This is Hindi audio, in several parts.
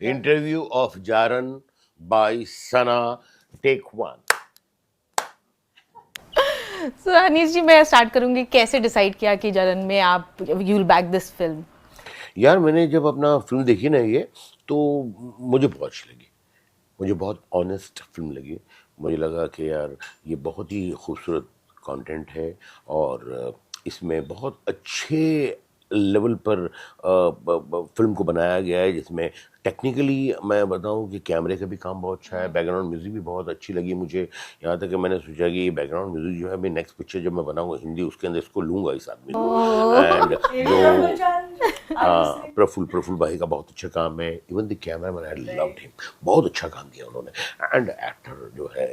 Interview of Jaran by Sana. Take one. सो अनीस जी, मैं स्टार्ट करूंगी। कैसे डिसाइड किया कि जरन में आप you will back this film? यार मैंने जब अपना फिल्म देखी ना ये, तो मुझे बहुत अच्छी लगी। मुझे बहुत ऑनेस्ट फिल्म लगी। मुझे लगा कि यार ये बहुत ही खूबसूरत कंटेंट है और इसमें बहुत अच्छे लेवल पर फिल्म को बनाया गया है, जिसमें टेक्निकली मैं बताऊं कि कैमरे का भी काम बहुत अच्छा है, बैकग्राउंड म्यूजिक भी बहुत अच्छी लगी मुझे। यहाँ तक कि मैंने सोचा कि ये बैकग्राउंड म्यूजिक जो है, मैं नेक्स्ट पिक्चर जब मैं बनाऊंगा हिंदी, उसके अंदर इसको लूंगा इस आदमी को। एंड जो हाँ, प्रफुल्ल भाई का बहुत अच्छा काम है। Even the cameraman, I loved him, बहुत अच्छा काम किया उन्होंने। एंड एक्टर जो है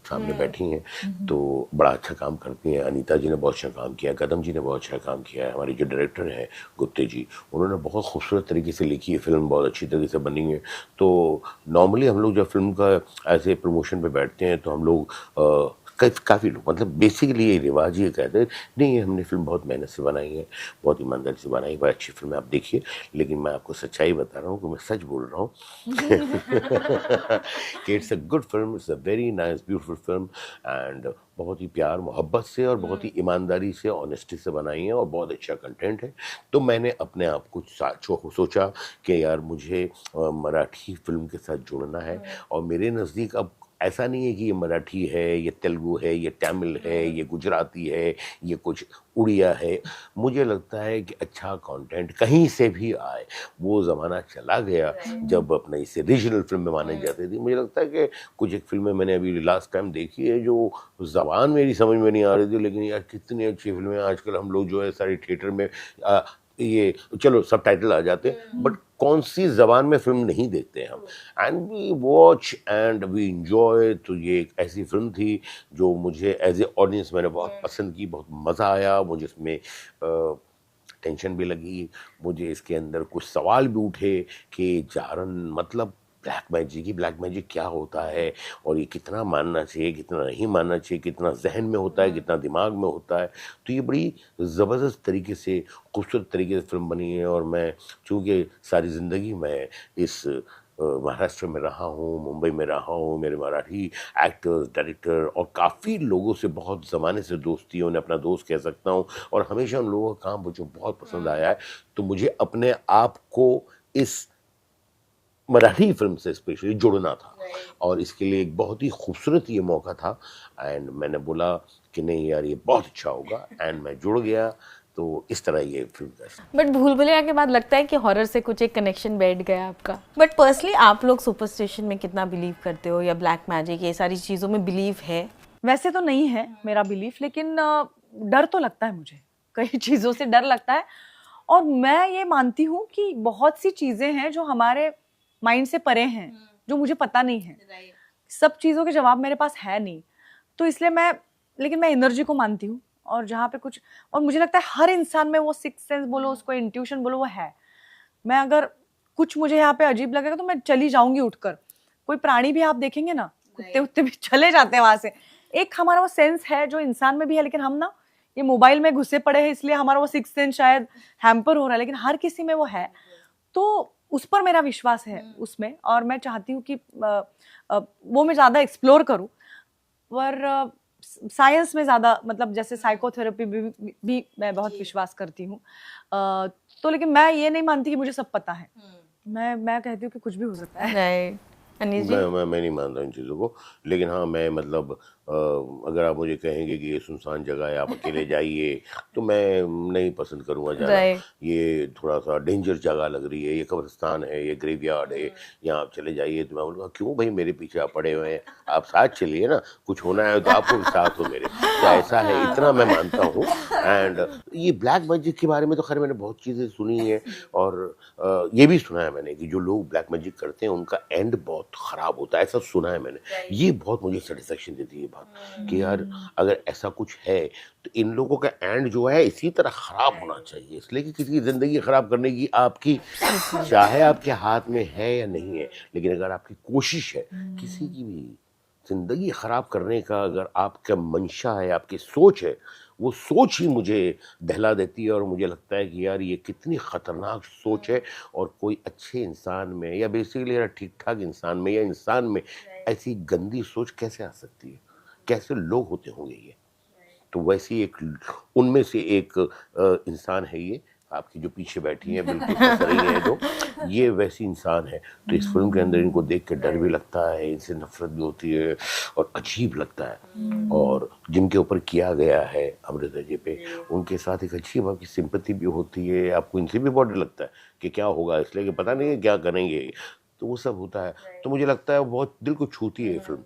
सामने बैठी हैं तो बड़ा अच्छा काम करती हैं। अनीता जी ने बहुत अच्छा काम किया, कदम जी ने बहुत अच्छा काम किया है, हमारे जो डायरेक्टर हैं गुप्ते जी, उन्होंने बहुत खूबसूरत तरीके से लिखी है फिल्म, बहुत अच्छी तरीके से बनी है। तो नॉर्मली हम लोग जब फिल्म का ऐसे प्रमोशन पे बैठते हैं तो हम लोग काफ़ी लोग, मतलब बेसिकली ये रिवाज ये कहते हैं नहीं, ये हमने फिल्म बहुत मेहनत से बनाई है, बहुत ईमानदारी से बनाई है, बहुत अच्छी फिल्म है, आप देखिए। लेकिन मैं आपको सच्चाई बता रहा हूँ कि मैं सच बोल रहा हूँ कि it's a good film, it's a very nice beautiful film. And बहुत ही प्यार मोहब्बत से और बहुत ही ईमानदारी से, ऑनेस्टी से बनाई है और बहुत अच्छा कंटेंट है। तो मैंने अपने आप को सोचा कि यार मुझे मराठी फिल्म के साथ जुड़ना है। और मेरे नज़दीक अब ऐसा नहीं है कि ये मराठी है, ये तेलुगु है, ये तमिल है, ये गुजराती है, ये कुछ उड़िया है। मुझे लगता है कि अच्छा कंटेंट कहीं से भी आए, वो ज़माना चला गया जब अपने इसे रीजनल फिल्में मानी जाती थी। मुझे लगता है कि कुछ एक फिल्में मैंने अभी लास्ट टाइम देखी है जो ज़बान मेरी समझ में नहीं आ रही थी, लेकिन यार कितनी अच्छी फिल्में आजकल हम लोग जो है सारी थिएटर में ये चलो सब टाइटल आ जाते हैं, बट कौन सी जबान में फिल्म नहीं देखते हैं हम। And we watch and we enjoy. तो ये एक ऐसी फिल्म थी जो मुझे एज ए ऑडियंस मैंने बहुत पसंद की, बहुत मज़ा आया मुझे इसमें। टेंशन भी लगी मुझे, इसके अंदर कुछ सवाल भी उठे कि जारन मतलब ब्लैक मैजिक, ही ब्लैक मैजिक क्या होता है, और ये कितना मानना चाहिए, कितना नहीं मानना चाहिए, कितना जहन में होता है, कितना दिमाग में होता है। तो ये बड़ी ज़बरदस्त तरीके से, खूबसूरत तरीके से फिल्म बनी है। और मैं चूँकि सारी ज़िंदगी मैं इस महाराष्ट्र में रहा हूँ, मुंबई में रहा हूँ, मेरे मराठी एक्टर्स, डायरेक्टर और काफ़ी लोगों से बहुत ज़माने से दोस्ती है, उन्हें अपना दोस्त कह सकता हूँ। और हमेशा उन लोगों का काम मुझे बहुत पसंद आया है। तो मुझे अपने आप को इस मराठी फिल्म से स्पेशली जुड़ना था, और इसके लिए एक बहुत ही खूबसूरत ये मौका था। एंड मैंने बोला कि नहीं यार ये बहुत अच्छा होगा, एंड मैं जुड़ गया। तो इस तरह ये फिल्म का। बट भूल भुलैया के बाद लगता है कि हॉरर से कुछ एक कनेक्शन बैठ गया आपका। बट पर्सनली आप लोग सुपरस्टिशन में कितना बिलीव करते हो, या ब्लैक मैजिक, ये सारी चीज़ों में बिलीव है? वैसे तो नहीं है मेरा बिलीफ, लेकिन डर तो लगता है मुझे, कई चीज़ों से डर लगता है। और मैं ये मानती हूँ कि बहुत सी चीज़ें हैं जो हमारे माइंड से परे हैं, जो मुझे पता नहीं है। सब चीज़ों के जवाब मेरे पास है नहीं, तो इसलिए लेकिन मैं एनर्जी को मानती हूँ। और जहाँ पे कुछ, और मुझे लगता है हर इंसान में वो सिक्स सेंस बोलो, उसको इंट्यूशन बोलो, वो है। मैं अगर कुछ मुझे यहाँ पे अजीब लगेगा तो मैं चली जाऊंगी उठकर। कोई प्राणी भी आप देखेंगे ना, कुत्ते उत्ते भी चले जाते हैं वहां से। एक हमारा वो सेंस है जो इंसान में भी है, लेकिन हम ना ये मोबाइल में घुसे पड़े हैं, इसलिए हमारा वो सिक्स सेंस शायद हैम्पर हो रहा है, लेकिन हर किसी में वो है। तो उस पर मेरा विश्वास है उसमें, और मैं चाहती हूँ कि वो मैं ज्यादा एक्सप्लोर करूँ। पर साइंस में ज्यादा, मतलब जैसे साइकोथेरेपी भी मैं बहुत विश्वास करती हूँ। तो लेकिन मैं ये नहीं मानती कि मुझे सब पता है। मैं कहती हूँ कि कुछ भी हो सकता है। राइट। अनीस जी? मैं नहीं मानता इन चीज़ों को। लेकिन हाँ, मैं मतलब अगर आप मुझे कहेंगे कि ये सुनसान जगह है, आप अकेले जाइए, तो मैं नहीं पसंद करूँगा जाना। राइट। ये थोड़ा सा डेंजर जगह लग रही है, ये कब्रिस्तान है, ये ग्रेवयार्ड है, यहाँ आप चले जाइए। तो मैं बोलूँगा क्यों भाई, मेरे पीछे आप पड़े हुए हैं, आप साथ चलिए ना, कुछ होना है तो आपको भी साथ हो मेरे। तो ऐसा है, इतना मैं मानता हूँ। एंड ये ब्लैक मैजिक के बारे में तो खैर मैंने बहुत चीज़ें सुनी है, और ये भी सुना है मैंने कि जो लोग ब्लैक मैजिक करते हैं उनका एंड बहुत ख़राब होता है, ऐसा सुना है मैंने। ये बहुत मुझे सेटिस्फेक्शन देती है ये बात कि यार अगर ऐसा कुछ है तो इन लोगों का एंड जो है इसी तरह ख़राब होना चाहिए, इसलिए कि किसी की ज़िंदगी ख़राब करने की आपकी चाहे आपके हाथ में है या नहीं है, लेकिन अगर आपकी कोशिश है किसी की भी ज़िंदगी ख़राब करने का, अगर आपका मंशा है, आपकी सोच है, वो सोच ही मुझे दहला देती है और मुझे लगता है कि यार ये कितनी ख़तरनाक सोच है, और कोई अच्छे इंसान में या बेसिकली यार ठीक-ठाक इंसान में या इंसान में ऐसी गंदी सोच कैसे आ सकती है? कैसे लोग होते होंगे ये? तो वैसी एक उनमें से एक इंसान है ये, आपकी जो पीछे बैठी हैं बिल्कुल हँस रही हैं जो, ये वैसी इंसान है। तो इस फ़िल्म के अंदर इनको देख के डर भी लगता है, इनसे नफ़रत भी होती है और अजीब लगता है। और जिनके ऊपर किया गया है अमृता जी पे, उनके साथ एक अजीब आपकी सिम्पैथी भी होती है, आपको इनसे भी बहुत डर लगता है कि क्या होगा, इसलिए कि पता नहीं है क्या करेंगे, तो वो सब होता है। तो मुझे लगता है वो बहुत दिल को छूती है ये फ़िल्म।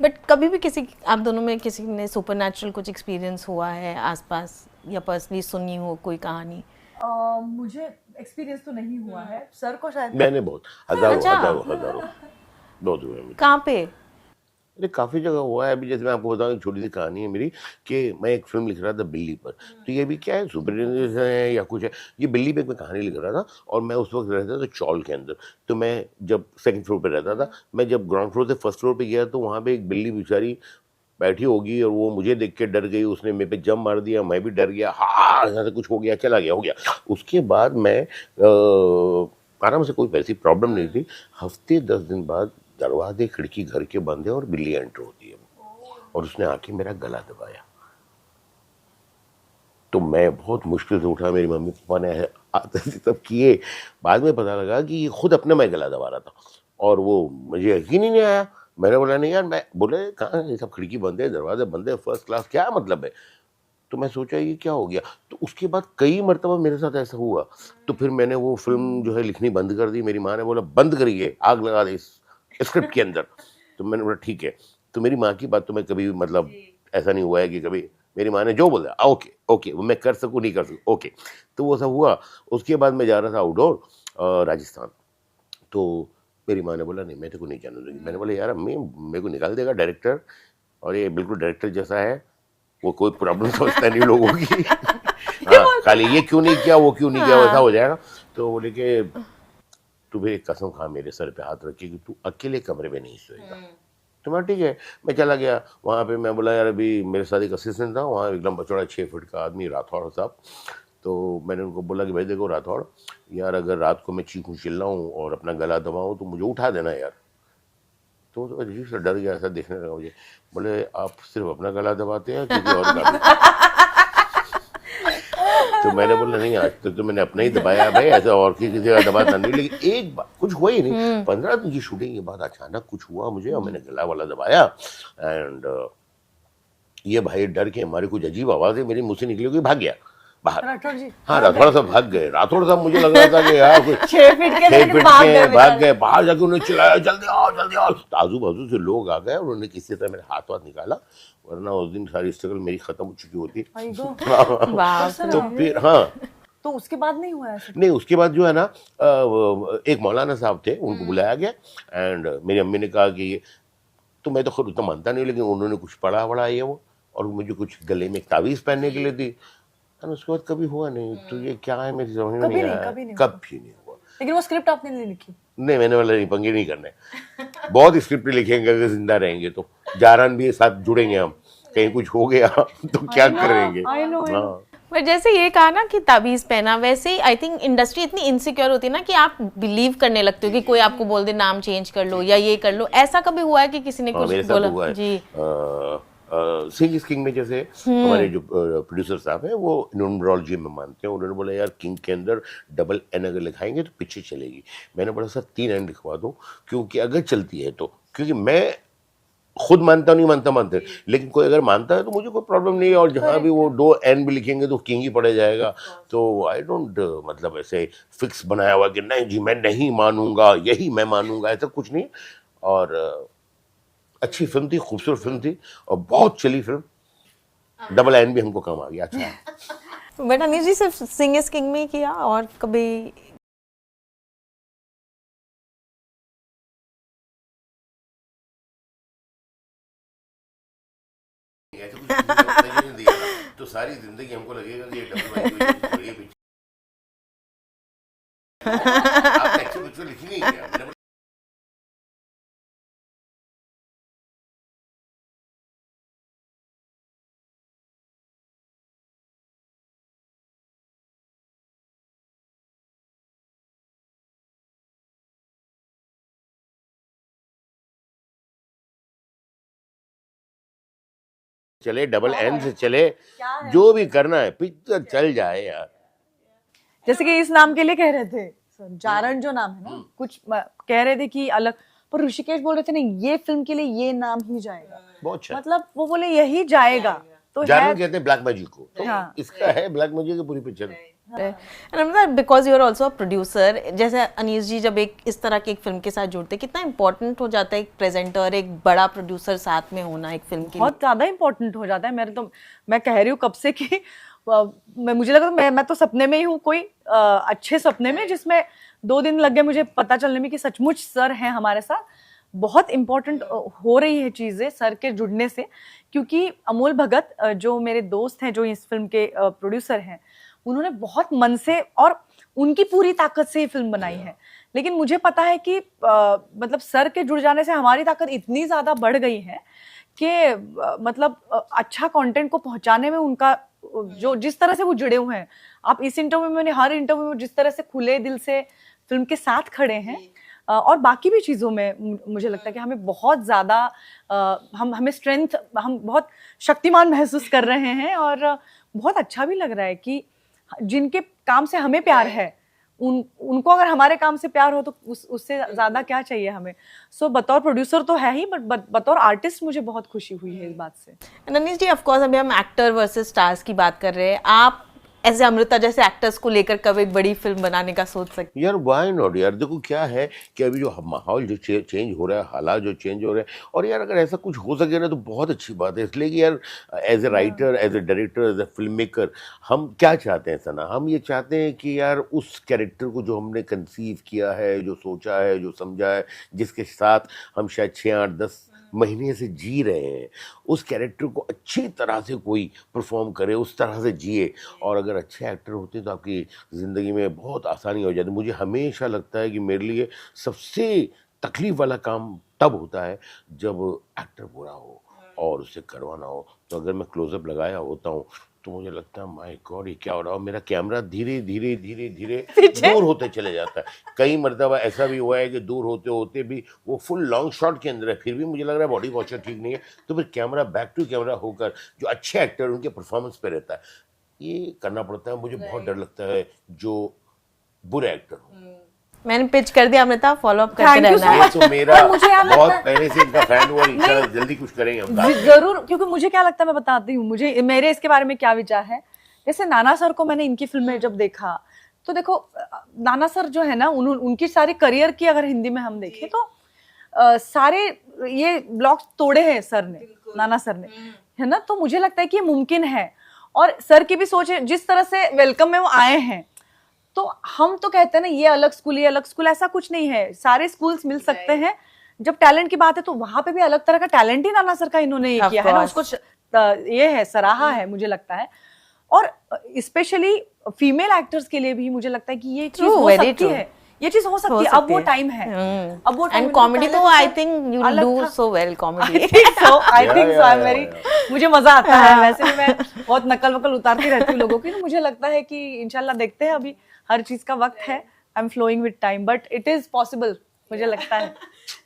बट कभी भी किसी आप दोनों में किसी ने सुपरनैचुरल कुछ एक्सपीरियंस हुआ है आसपास, या पर्सनली सुनी हो कोई कहानी? मुझे एक्सपीरियंस तो नहीं हुआ है, सर को शायद। मैंने बहुत हज़ारों अच्छा। हज़ारों हज़ारों बहुत हुए हैं। कहाँ पे? अरे काफ़ी जगह हुआ है। अभी जैसे मैं आपको बताऊँ, एक छोटी-सी कहानी है मेरी कि मैं एक फ़िल्म लिख रहा था बिल्ली पर। तो ये भी क्या है, सुपरहीरोज़ है या कुछ है, ये बिल्ली पे मैं कहानी लिख रहा था और मैं उस वक़्त रहता था चौल के अंदर। तो मैं जब सेकंड फ्लोर पे रहता था, मैं जब ग्राउंड फ्लोर से फर्स्ट फ्लोर पे गया तो वहाँ पे एक बिल्ली बेचारी बैठी होगी और वो मुझे देख के डर गई, उसने मेरे पे जंप मार दिया, मैं भी डर गया, हाँ, ऐसा कुछ हो गया, चला गया, हो गया। उसके बाद मैं आराम से, कोई वैसी प्रॉब्लम नहीं थी। हफ़्ते 10 दिन बाद दरवाजे खिड़की घर के बंद है और बिल्ली एंटर होती है और उसने आके मेरा गला दबाया। तो मैं बहुत मुश्किल से उठा, मेरी मम्मी पापा ने आते थे तब किए। बाद में पता लगा कि ये खुद अपने मैं गला दबा रहा था और वो मुझे यकीन ही नहीं आया। मैंने बोला नहीं यार, मैं बोले कहाँ, ये सब खिड़की बंद है, दरवाजे बंद है, फर्स्ट क्लास, क्या मतलब है? तो मैं सोचा ये क्या हो गया? तो उसके बाद कई मर्तबा मेरे साथ ऐसा हुआ। तो फिर मैंने वो फ़िल्म जो है लिखनी बंद कर दी। मेरी माँ ने बोला बंद करिए, आग लगा दे इस स्क्रिप्ट के अंदर। तो मैंने बोला ठीक है। तो मेरी माँ की बात तो मैं कभी मतलब ऐसा नहीं हुआ है कि कभी मेरी माँ ने जो बोला ओके, ओके, वो मैं कर सकूँ, नहीं कर सकूँ, ओके। तो वो सब हुआ। उसके बाद मैं जा रहा था आउटडोर राजस्थान। तो मेरी माँ ने बोला नहीं, मैं तेरे को नहीं जाने दूँगी। मैंने बोला यार अम्मी, मेरे को निकाल देगा डायरेक्टर, और ये बिल्कुल डायरेक्टर जैसा है, वो कोई प्रॉब्लम समझता नहीं लोगों की। हाँ, खाली ये क्यों नहीं किया, वो क्यों नहीं किया, वैसा हो जाएगा। तो बोले कि तू भी एक कसम खा मेरे सर पे हाथ रखी कि तू अकेले कमरे में नहीं सोएगा। तो मैं ठीक है, मैं चला गया वहाँ पे। मैं बोला यार अभी मेरे साथ एक असिस्टेंट था वहाँ, एक लंबा चौड़ा 6 फुट का आदमी, राठौड़ साहब। तो मैंने उनको बोला कि भाई देखो राठौड़, यार अगर रात को मैं चीखूं चिल्लाऊं और अपना गला दबाऊं तो मुझे उठा देना यार। तो वो तो अजीब सा डर गया, ऐसा देखने लगा मुझे। बोले आप सिर्फ अपना गला दबाते हैं किसी और का भी? तो मैंने बोला नहीं, आज तक तो मैंने अपना ही दबाया है भाई, ऐसा और किसी का दबाता नहीं। लेकिन एक बार कुछ हुआ ही नहीं, 15 दिन की शूटिंग के बाद अचानक कुछ हुआ मुझे और मैंने गला वाला दबाया। एंड ये भाई डर के हमारी कुछ अजीब आवाज़ है मेरी मुँह से निकली होगी, भाग गया बाहर। राठौड़ जी हाँ, राठौड़ साहब भाग गए। राठौड़ साहब मुझे लग रहा था कि यार कुछ 6 फीट के 6 लेकिन फीट भाग के गए भाग बेचारे। गए। बाहर जाके उन्होंने चिल्लाया जल्दी आओ, जल्दी आओ। तो आजू बाजू से लोग आ गए, उन्होंने किसी तरह मेरे हाथ वाथ निकाला, वरना उस दिन सारी स्ट्रगल मेरी खत्म हो चुकी होती। आई गो। बाप तो रे। फिर हाँ, तो उसके बाद नहीं हुआ ऐसा? नहीं उसके बाद जो है ना, एक मौलाना साहब थे, उनको बुलाया गया। एंड मेरी अम्मी ने कहा कि तो मैं तो खुद उतना मानता नहीं, लेकिन उन्होंने कुछ पढ़ा वढ़ा ये वो, और मुझे कुछ गले में एक तावीज़ पहनने के लिए दी। और उसके बाद कभी हुआ नहीं। तो ये क्या है मेरी समझ में कभी नहीं नहीं, आया, कभी नहीं हुआ। कभी नहीं हुआ। लेकिन वो स्क्रिप्ट आपने नहीं लिखी? नहीं, मैंने बोला नहीं, पंगे नहीं करने। बहुत स्क्रिप्ट लिखेंगे अगर जिंदा रहेंगे तो। जारान भी साथ जुड़ेंगे हम, कहीं कुछ हो गया तो क्या करेंगे। I know. हाँ, पर जैसे ये कहा ना कि ताबीज पहना, वैसे ही आई थिंक इंडस्ट्री इतनी इनसिक्योर होती है ना कि आप बिलीव करने लगते हो कि कोई आपको बोल दे नाम चेंज कर लो या ये कर लो। ऐसा कभी हुआ है कि किसी ने हाँ, मेरे कुछ साथ बोला? हुआ है। जी। सिंग इज किंग में जैसे हमारे जो प्रोड्यूसर साहब हैं वो न्यूमरोलॉजी में मानते हैं। उन्होंने बोला यार किंग के अंदर डबल एन अगर लिखाएंगे तो पीछे चलेगी। मैंने बोला सर 3 एन लिखवा दो, क्योंकि अगर चलती है तो, क्योंकि मैं खुद मानता नहीं, मानते, लेकिन कोई अगर मानता है तो मुझे कोई प्रॉब्लम नहीं है। और जहाँ भी वो 2 एन भी लिखेंगे तो किंग ही पड़े जाएगा। तो आई डोंट मतलब ऐसे फिक्स बनाया हुआ कि नहीं जी मैं नहीं मानूंगा, यही मैं मानूंगा, ऐसा कुछ नहीं। और अच्छी फिल्म थी, खूबसूरत फिल्म थी और बहुत चली फिल्म। डबल एन भी हमको कम आ गया। अच्छा। बट अनिल जी सिर्फ सिंग इज किंग में ही किया और कभी? ऐसा कुछ किसी ने अपना नहीं दिया ना, तो सारी जिंदगी हमको लगेगा कि ये डबल वाइफ आपने अच्छी पिक्चर लिखी नहीं क्या? मैंने चले, डबल एन से चले, जो भी करना है पिक्चर चल जाए यार। जैसे कि इस नाम के लिए कह रहे थे, जारण जो नाम है ना, कुछ कह रहे थे कि अलग, पर ऋषिकेश बोल रहे थे नहीं, ये फिल्म के लिए ये नाम ही जाएगा। बहुत अच्छा। मतलब वो बोले यही जाएगा, तो जारण कहते हैं ब्लैक मैजिक को, तो हाँ। इसका है ब्लैक मैजिक की पूरी picture. Because you are also producer, जैसे अनीस जी जब एक इस तरह की एक फिल्म के साथ जुड़ते, कितना इंपॉर्टेंट हो जाता है एक प्रेजेंटर, एक बड़ा प्रोड्यूसर साथ में होना एक फिल्म के बहुत ज्यादा इंपॉर्टेंट हो जाता है। मैं कह रही हूँ कब से कि मुझे लगा मैं तो सपने में ही हूँ, कोई अच्छे सपने में, जिसमें 2 दिन लग गए मुझे पता चलने में कि सचमुच सर हैं हमारे साथ। बहुत इंपॉर्टेंट हो रही है चीजें सर के जुड़ने से, क्योंकि अमोल भगत जो मेरे दोस्त हैं, जो इस फिल्म के प्रोड्यूसर हैं, उन्होंने बहुत मन से और उनकी पूरी ताकत से ये फिल्म बनाई है। लेकिन मुझे पता है कि मतलब सर के जुड़ जाने से हमारी ताकत इतनी ज्यादा बढ़ गई है कि मतलब अच्छा कंटेंट को पहुंचाने में उनका जो जिस तरह से वो जुड़े हुए हैं, आप इस इंटरव्यू में, हर इंटरव्यू में जिस तरह से खुले दिल से फिल्म के साथ खड़े हैं, और बाकी भी चीज़ों में मुझे लगता है कि हमें बहुत ज़्यादा हमें स्ट्रेंथ, हम बहुत शक्तिमान महसूस कर रहे हैं। और बहुत अच्छा भी लग रहा है कि जिनके काम से हमें प्यार है, उनको अगर हमारे काम से प्यार हो तो उससे ज़्यादा क्या चाहिए हमें। सो बतौर प्रोड्यूसर तो है ही, बट बतौर आर्टिस्ट मुझे बहुत खुशी हुई है इस बात से। अनीस जी, ऑफ कोर्स अभी हम एक्टर वर्सेस स्टार्स की बात कर रहे हैं, आप ऐसे अमृता जैसे एक्टर्स को लेकर कब एक बड़ी फिल्म बनाने का सोच सकते यार व्हाई नॉट यार। देखो क्या है कि अभी जो माहौल जो चेंज हो रहा है, हालात जो चेंज हो रहे हैं, और यार अगर ऐसा कुछ हो सके ना तो बहुत अच्छी बात है। इसलिए कि यार as a writer, as a director, as a filmmaker, हम क्या चाहते हैं सना, हम ये चाहते हैं कि यार उस कैरेक्टर को जो हमने कंसीव किया है, जो सोचा है, जो समझा है, जिसके साथ हम शायद 6, 8, 10 महीने से जी रहे हैं, उस कैरेक्टर को अच्छी तरह से कोई परफॉर्म करे, उस तरह से जिए। और अगर अच्छे एक्टर होते हैं तो आपकी ज़िंदगी में बहुत आसानी हो जाती है। मुझे हमेशा लगता है कि मेरे लिए सबसे तकलीफ़ वाला काम तब होता है जब एक्टर बुरा हो और उसे करवाना हो। तो अगर मैं क्लोजअप लगाया होता हूँ तो मुझे लगता है माय गॉड ये क्या हो रहा है, मेरा कैमरा धीरे धीरे धीरे धीरे दूर होते चले जाता है। कई मरतबा ऐसा भी हुआ है कि दूर होते होते भी वो फुल लॉन्ग शॉट के अंदर है, फिर भी मुझे लग रहा है बॉडी पोस्चर ठीक नहीं है, तो फिर कैमरा बैक टू कैमरा होकर जो अच्छे एक्टर उनके परफॉर्मेंस पे रहता है, ये करना पड़ता है। मुझे बहुत डर लगता है जो बुरे एक्टर हो। मैंने पिच कर दिया अमृता, फॉलो अप करते Thank you रहना so है। much। तो मेरा और मुझे याद बहुत लगता है- पहले से इनका फैन हुआ, इंशाल्लाह जल्दी कुछ करेंगे हम साथ में। जरूर, क्योंकि मुझे क्या लगता है, मैं बताती हूँ मुझे मेरे इसके बारे में क्या विचार है। जैसे नाना सर को मैंने इनकी फिल्म में जब देखा, तो देखो नाना सर जो है ना, उनकी सारी करियर की अगर हिंदी में हम देखें तो सारे ये ब्लॉक्स तोड़े हैं सर ने, नाना सर ने, है ना। तो मुझे लगता है कि ये मुमकिन है, और सर की भी सोच है, जिस तरह से वेलकम में वो आए हैं। तो हम तो कहते हैं ना ये अलग स्कूल, ये अलग स्कूल, ऐसा कुछ नहीं है, सारे स्कूल्स मिल सकते हैं। जब टैलेंट की बात है तो वहां पे भी अलग तरह का टैलेंट ही नाना सर का इन्होंने ये किया है ना, उसको ये है, सराहा है मुझे लगता है। और स्पेशली फीमेल एक्टर्स के लिए भी मुझे लगता है कि ये चीज हो सकती है, ये चीज हो सकती है। अब वो टाइम है, अब वो एंड कॉमेडी तो I think you do so well comedy. I think so, I very, मुझे मजा आता है। वैसे भी मैं बहुत नकल वकल उतारती रहती हूँ लोगों की, तो मुझे लगता है कि इंशाल्लाह देखते हैं, अभी हर चीज का वक्त है। I am flowing with time, but it is possible, मुझे लगता है।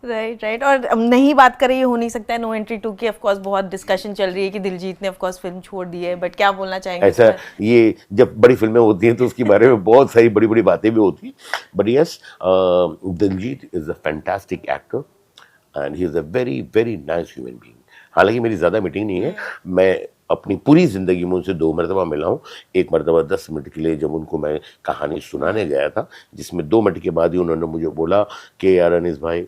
राइट। और नहीं बात करें, ये हो नहीं सकता है नो एंट्री 2 की। ऑफ कोर्स बहुत डिस्कशन चल रही है कि दिलजीत ने ऑफ कोर्स फिल्म छोड़ दी है, बट क्या बोलना चाहेंगे? ऐसा ये जब बड़ी फिल्में होती हैं तो उसके बारे में बहुत सारी बड़ी बड़ी बातें भी होती हैं, but yes, Diljit is a fantastic actor and he is a very very nice human being. हालांकि मेरी ज़्यादा मीटिंग नहीं है, मैं अपनी पूरी ज़िंदगी में उनसे 2 मरतबा मिला हूँ। एक मरतबा 10 मिनट के लिए जब उनको मैं कहानी सुनाने गया था, जिसमें 2 मिनट के बाद ही उन्होंने मुझे बोला कि यार अनीस भाई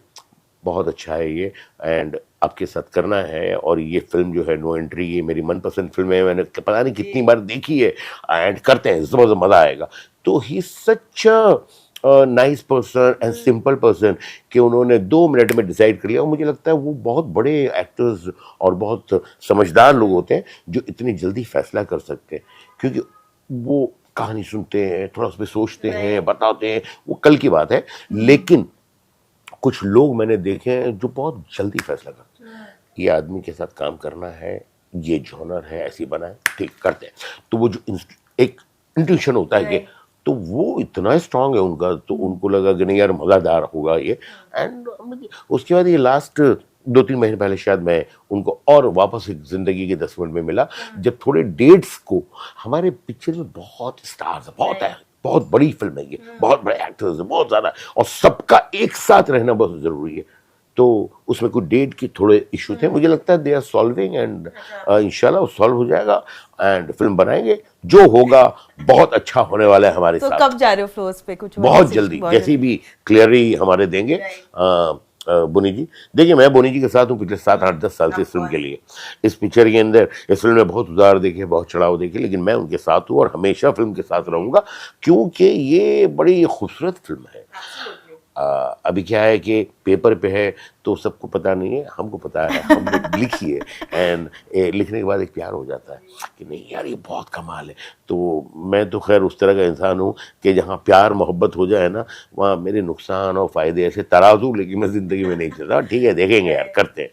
बहुत अच्छा है ये, एंड आपके साथ करना है, और ये फिल्म जो है नो एंट्री, ये मेरी मनपसंद फिल्म है, मैंने पता नहीं कितनी बार देखी है, एंड करते हैं, ज़बरदस्त मज़ा आएगा। तो he such nice person and simple person कि उन्होंने 2 मिनट में डिसाइड कर लिया। और मुझे लगता है वो बहुत बड़े एक्टर्स और बहुत समझदार लोग होते हैं जो इतनी जल्दी फैसला कर सकते हैं, क्योंकि वो कहानी सुनते हैं, थोड़ा उस पर सोचते हैं, बताते हैं, वो कल की बात है। लेकिन कुछ लोग मैंने देखे हैं जो बहुत जल्दी फैसला करते हैं, ये आदमी के साथ काम करना है, ये जॉनर है, ऐसी बना है, ठीक करते हैं। तो वो जो एक इंट्यूशन होता है कि, तो वो इतना स्ट्रांग है उनका, तो उनको लगा कि नहीं यार मज़ेदार होगा ये। एंड उसके बाद ये लास्ट 2-3 महीने पहले शायद मैं उनको और वापस एक जिंदगी के 10 मिनट में मिला, जब थोड़े डेट्स को, हमारे पिक्चर में बहुत स्टार्स है, बहुत है, बहुत बड़ी फिल्म है ये, बहुत बड़े एक्टर्स हैं, बहुत ज़्यादा, और सबका एक साथ रहना बहुत ज़रूरी है। तो उसमें कुछ डेट के थोड़े इशू थे, मुझे लगता है दे आर सॉल्विंग, एंड इंशाल्लाह वो सॉल्व हो जाएगा एंड फिल्म बनाएंगे, जो होगा बहुत अच्छा होने वाला है हमारे तो साथ। कब जा रहे हो फ्लोर्स पे? कुछ बहुत जल्दी, जैसी भी क्लियरली हमारे देंगे बोनी जी। देखिए, मैं बोनी जी के साथ हूँ पिछले 7-8-10 साल से इस फिल्म के लिए। इस पिक्चर के अंदर, इस फिल्म में बहुत उतार देखे, बहुत चढ़ाव देखे, लेकिन मैं उनके साथ हूँ और हमेशा फिल्म के साथ रहूंगा, क्योंकि ये बड़ी खूबसूरत फिल्म है। अभी क्या है कि पेपर पे है तो सबको पता नहीं है, हमको पता है, हमने लिखी है, एंड लिखने के बाद एक प्यार हो जाता है कि नहीं यार ये बहुत कमाल है। तो मैं तो खैर उस तरह का इंसान हूँ कि जहाँ प्यार मोहब्बत हो जाए ना, वहाँ मेरे नुकसान और फायदे ऐसे तराजू लेके मैं जिंदगी में नहीं चलता। ठीक है, देखेंगे यार, करते हैं।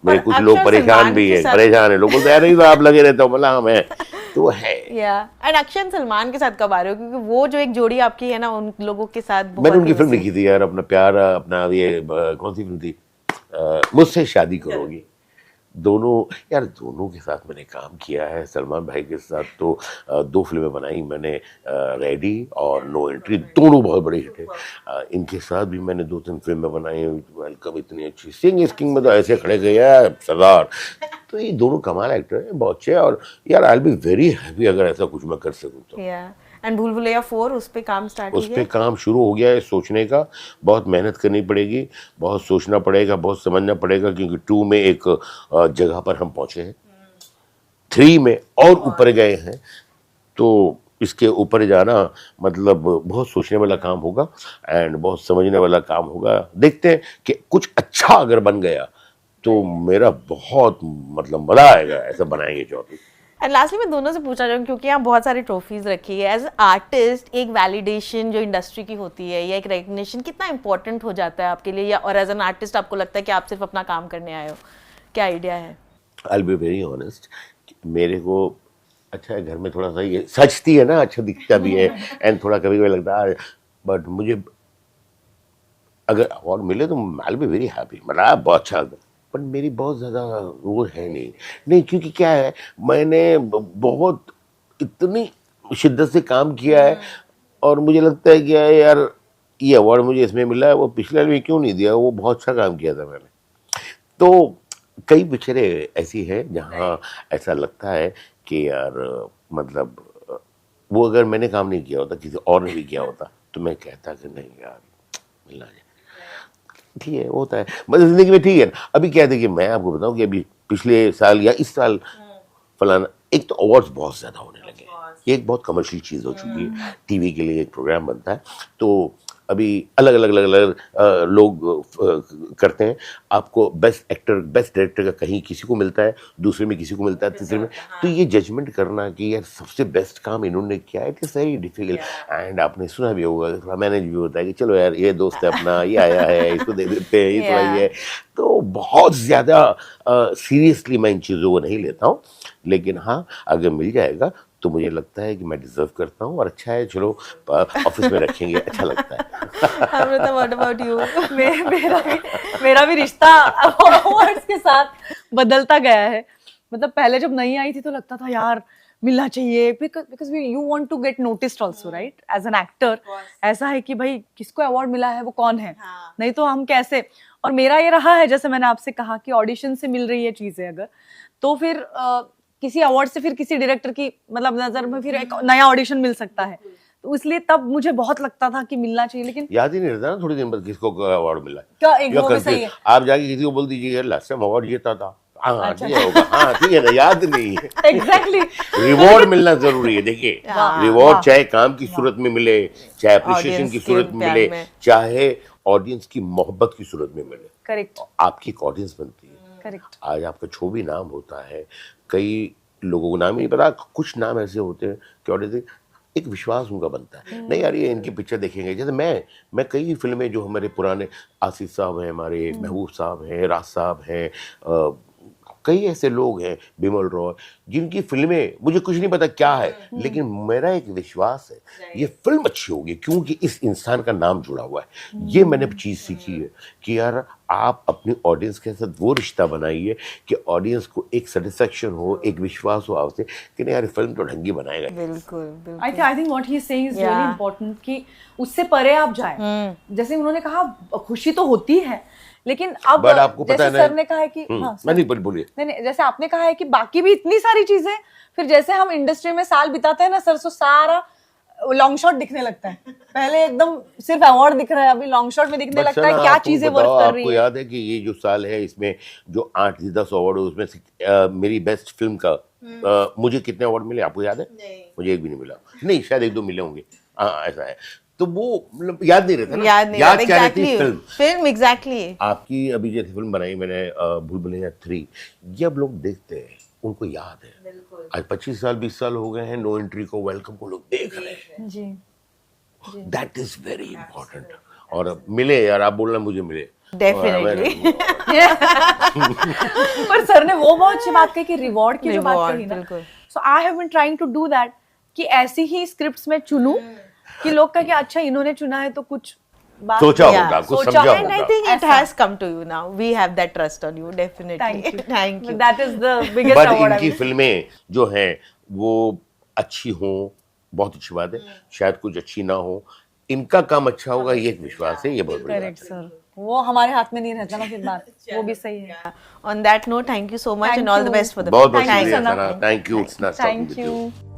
मेरे कुछ लोग परेशान भी है, परेशान है, लोग बोलते हैं नहीं तो आप लगे रहते हो, मतलब हम हैं तो है। एंड अक्षय सलमान के साथ कब आ रहे हो? क्योंकि वो जो एक जोड़ी आपकी है ना, उन लोगों के साथ बहुत मैंने उनकी फिल्म लिखी थी यार, अपना प्यार, अपना ये कौन सी फिल्म थी, मुझसे शादी करोगी। दोनों के साथ मैंने काम किया है। सलमान भाई के साथ तो 2 फिल्में बनाई मैंने, रेडी और नो एंट्री, दोनों बहुत बड़ी हिट है। इनके साथ भी मैंने 2-3 फिल्में बनाई, वेलकम इतनी अच्छी, सिंग इस किंग में तो ऐसे खड़े गए यार सरदार। तो ये दोनों कमाल एक्टर हैं, बहुत अच्छे, और यार I will be very happy अगर ऐसा कुछ मैं कर सकूँ तो। एंड भूल भुलैया 4, उस पे काम स्टार्ट उस पे काम शुरू हो गया है, सोचने का, बहुत मेहनत करनी पड़ेगी, बहुत सोचना पड़ेगा, बहुत समझना पड़ेगा, क्योंकि 2 में एक जगह पर हम पहुंचे हैं, 3 में और ऊपर गए हैं, तो इसके ऊपर जाना मतलब बहुत सोचने वाला काम होगा एंड बहुत समझने वाला काम होगा। देखते हैं कि कुछ अच्छा अगर बन गया तो मेरा बहुत मतलब मजा आएगा, ऐसा बनाएंगे चौथी। एंड लास्टली मैं दोनों से पूछना चाहूँगी, क्योंकि यहाँ बहुत सारी ट्रॉफीज रखी है, एज आर्टिस्ट एक वैलिडेशन जो इंडस्ट्री की होती है या एक रिकग्निशन कितना इंपॉर्टेंट हो जाता है आपके लिए, या और एज एन आर्टिस्ट आपको लगता है कि आप सिर्फ अपना काम करने आए हो? क्या आइडिया है? I will be very honest, मेरे को अच्छा है, घर में थोड़ा सा ये सचती है ना, अच्छा दिखता भी है एंड थोड़ा कभी कभी लगता है, बट मुझे अगर अवार्ड मिले तो I will be very happy, मतलब बहुत अच्छा, पर मेरी बहुत ज़्यादा वो है नहीं, क्योंकि क्या है, मैंने बहुत इतनी शिद्दत से काम किया है, और मुझे लगता है कि यार ये अवार्ड मुझे इसमें मिला है, वो पिछले में क्यों नहीं दिया, वो बहुत अच्छा काम किया था मैंने। तो कई पिक्चरें ऐसी हैं जहाँ ऐसा लगता है कि यार मतलब वो अगर मैंने काम नहीं किया होता, किसी और ने भी किया होता, तो मैं कहता कि नहीं यार मिलना चाहिए। ठीक है, होता है मतलब जिंदगी में, ठीक है। अभी क्या है कि मैं आपको बताऊं कि अभी पिछले साल या इस साल फलाना, एक तो अवार्ड्स बहुत ज़्यादा होने लगे, ये एक बहुत कमर्शियल चीज़ हो चुकी है, टीवी के लिए एक प्रोग्राम बनता है, तो अभी अलग अलग लोग करते हैं, आपको बेस्ट एक्टर बेस्ट डायरेक्टर का कहीं किसी को मिलता है, दूसरे में किसी को मिलता है, तीसरे में, तो ये जजमेंट करना कि यार सबसे बेस्ट काम इन्होंने किया है, it is very difficult. And आपने सुना भी होगा, थोड़ा मैनेज भी होता है कि चलो यार ये दोस्त है अपना, ये आया है, इसको दे देते हैं, ये थोड़ा ये है, तो बहुत ज़्यादा सीरियसली मैं इन चीज़ों को नहीं लेता हूँ, लेकिन हाँ अगर मिल जाएगा तो मुझे लगता है कि मैं डिजर्व करता हूँ, और अच्छा है, चलो ऑफिस में रखेंगे, अच्छा लगता है। Amrita, what about you? मेरा भी रिश्ता अवार्ड्स के साथ बदलता गया है। मतलब पहले जब नई आई थी तो लगता था यार मिलना चाहिए, because you want to get noticed also, right, as an actor. ऐसा है कि भाई किसको अवार्ड मिला है, वो कौन है, नहीं तो हम कैसे। और मेरा ये रहा है, जैसे मैंने आपसे कहा कि ऑडिशन से मिल रही है चीजें अगर, तो फिर किसी अवार्ड से फिर किसी डायरेक्टर की मतलब नजर में फिर एक नया ऑडिशन मिल सकता है, तो इसलिए तब मुझे बहुत लगता था कि मिलना चाहिए, लेकिन याद ही नहीं रहता ना थोड़ी दिन बाद किसको अवार्ड मिला क्या, एक वो भी सही है। आप जाके किसी को बोल दीजिए लास्ट टाइम अवार्ड जीता था, हाँ ठीक होगा, हाँ ठीक है ना, याद नहीं है। एग्जैक्टली, रिवॉर्ड मिलना जरूरी है। देखिए, रिवॉर्ड चाहे काम की सूरत में मिले, चाहे अप्रिशिएशन की सूरत में मिले, चाहे ऑडियंस की मोहब्बत की सूरत में मिले, करेक्ट, आपकी एक ऑडियंस बनती है। करेक्ट। आज आपका जो भी नाम होता है, कई लोगों को नाम नहीं पता, कुछ नाम ऐसे होते हैं कि ऑडियंस एक विश्वास उनका बनता है, नहीं यार ये इनकी पिक्चर देखेंगे। जैसे मैं कई फिल्में जो हमारे पुराने आसिफ साहब हैं, हमारे महबूब साहब हैं, राज साहब हैं, कई ऐसे लोग हैं, बिमल रॉय, जिनकी फिल्में मुझे कुछ नहीं पता क्या है, लेकिन मेरा एक विश्वास है ये फिल्म अच्छी होगी क्योंकि इस इंसान का नाम जुड़ा हुआ है। ये मैंने चीज सीखी है कि यार आप अपनी ऑडियंस के साथ वो रिश्ता बनाइए कि ऑडियंस को एक सेटिस्फेक्शन हो, एक विश्वास हो आपसे कि नहीं यार फिल्म तो ढंगी बनाएगा। बिल्कुल I think what he is saying is really Yeah. Important कि उससे परे आप जाए। जैसे उन्होंने कहा खुशी तो होती है, लेकिन अब But आपको पता जैसे है ना- सर ने कहा है कि हाँ मैं नहीं बोलिए। नहीं, जैसे आपने कहा है कि बाकी भी इतनी सारी चीजें, फिर जैसे हम इंडस्ट्री में साल बिताते हैं ना सर, तो सारा लॉन्ग शॉट दिखने लगता है। पहले एकदम सिर्फ अवार्ड दिख रहा है, अभी लॉन्ग शॉट में दिखने बट लगता सर, है क्या आपको चीजें बताओ, वर्क कर रही आपको है। याद है कि ये जो साल है इसमें जो 8-10 अवार्ड हुए उसमें से मेरी बेस्ट फिल्म का मुझे कितने अवार्ड मिले आपको याद है? मुझे एक भी नहीं मिला। नहीं, शायद 1-2 मिले होंगे। हाँ, ऐसा है। तो वो मतलब याद नहीं रहता ना, याद नहीं याद क्या रहती एग्जैक्टली फिल्म। फिल्म एग्जैक्टली आपकी अभी जैसे फिल्म बनाई मैंने भूल भुलैया 3, जब लोग देखते हैं उनको याद है। आज 25 साल 20 साल हो गए हैं, नो एंट्री को, वेलकम को लोग देख रहे हैं। जी दैट इज वेरी इंपॉर्टेंट। और मिले यार, आप बोलना मुझे मिले Definitely. पर सर ने वो बहुत अच्छी बात कही कि रिवॉर्ड की जो बात Reward, कही ना, बिल्कुल। So I have been trying to do that कि ऐसी ही स्क्रिप्ट्स में चुनूं कि लोग का कि अच्छा इन्होंने चुना है तो कुछ बात सोचा Yeah. होगा, कुछ सोचा समझा होगा। And I होगा। think it ऐसा। has come to you now. We have that trust on you, definitely. Thank you Thank you. That is the biggest but award इनकी फिल्में जो हैं वो अच्छी हों, बहुत अच्छी बात है। शायद कुछ अच्छी ना हो, इनका काम अच्छा होगा ये एक विश्वास है, ये बहुत बड़ी करेक्ट बात है। सर, वो हमारे हाथ में नहीं रहता ना फिर बात, वो भी सही है। On that note, thank you so much Thank and all the you. best for the बहुत बहुत film. Thank you, शुक्रिया Sana. Sana, thank you, it's nice talking thank with you. You.